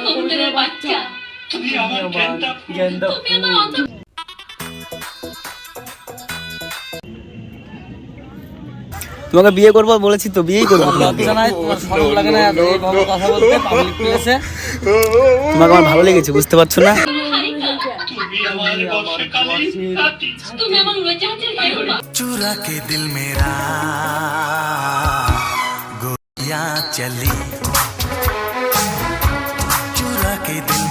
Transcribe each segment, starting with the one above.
কবুতরের বাচ্চা। তুমি আমার গেন্দা তুমি আমার অন্তর। তোমাকে বিয়ে করবো বলেছি তো, বিয়েই করবো। লজ্জা নাই তোমার, শরম লাগে না এইভাবে কথা বলতে পাবলিক প্লেসে? তোমাকে আমার ভালো লেগেছে, বুঝতে পারছো না? তুমি আমার বর্ষাকালে তুমি আমার উড়োজাহাজের হেরোবা। चुरा के दिल मेरा गोलियां चली चुरा के दिल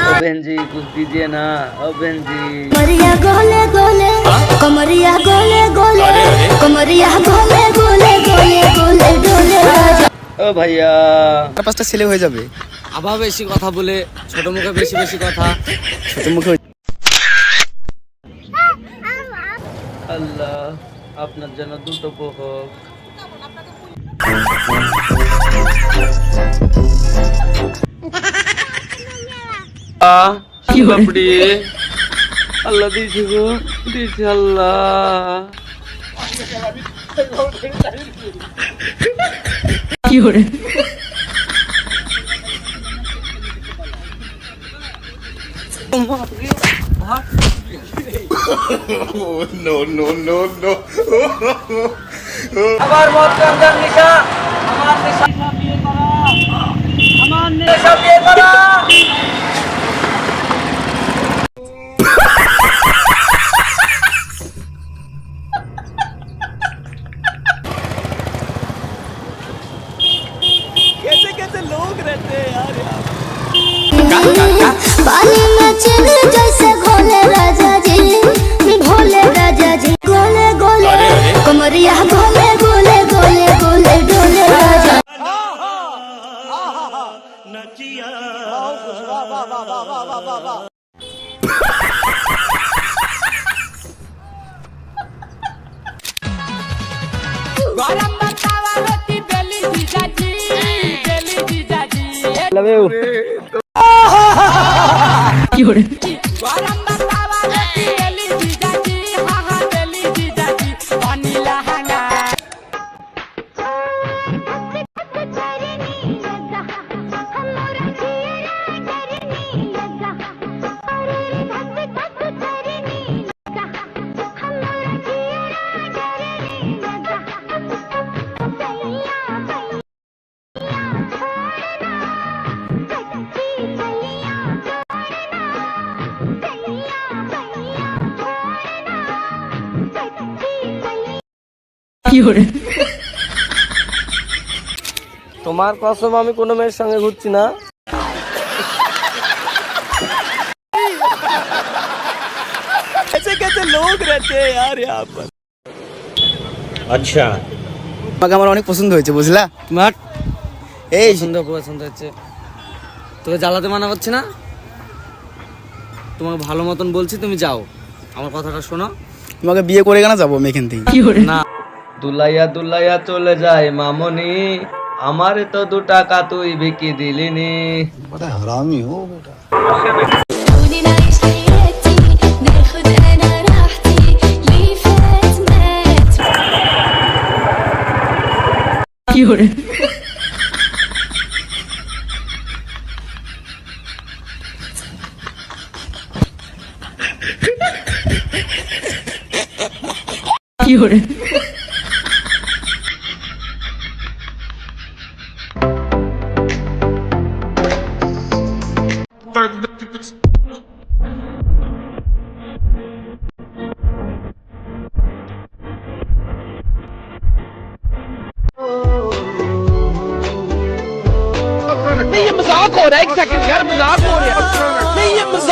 ओ बहन जी कुछ दीजिए ना, ओ बहन जी। कमरिया गोले गोले कमरिया गोले गोले कमरिया गोले गोले गोले गोले डोले ও ভাইয়া, 5টা ছেলে হয়ে যাবে। আবার বেশি কথা বলে, ছোট মুখে বেশি বেশি কথা। ছোট মুখে আল্লাহ আপনার জন্য দ্রুত হোক। কি বাপড়ি, আল্লাহ দিয়েছে গো, দিয়েছে আল্লাহ। কি করে আবার মদ গাঁজার নেশা, আমার নেশা বিয়ে করা, আমার নেশা বিয়ে করা। कैसे कैसे लोग रहते हैं यार यहाँ। पानी में चले जैसे घोले राजा जी भोले राजा जी गोले गोले कमरिया गोले गोले गोले गोले डोले राजा लव यू। কি করে কি করে তোমার কসম আমি কোনো মেয়ের সঙ্গে ঘুরছি না। कैसे कैसे लोग रहते हैं यार यहाँ पर। আচ্ছা, তোমাকে আমার অনেক পছন্দ হয়েছে, বুঝলা? মাঠ এই সুন্দর পছন্দ হচ্ছে, তোকে জ্বালাতে মানা করছি না, তোমাকে ভালো মতন বলছি, তুমি যাও, আমার কথাটা শোনো। তোমাকে বিয়ে করে কেন যাবো আমি এখান থেকে? কি করে না, দুলাইয়া দুলাইয়া চলে যায় মামনি, আমারে তো 2 টাকা তুই বিকি দিলিনি। خلوني نعيش حياتي ناخد انا راحتي اللي فات مات কি করে কি করে नहीं ये मजाक हो रहा है, एक सेकंड यार, मजाक हो रहा है। नहीं ये मजाक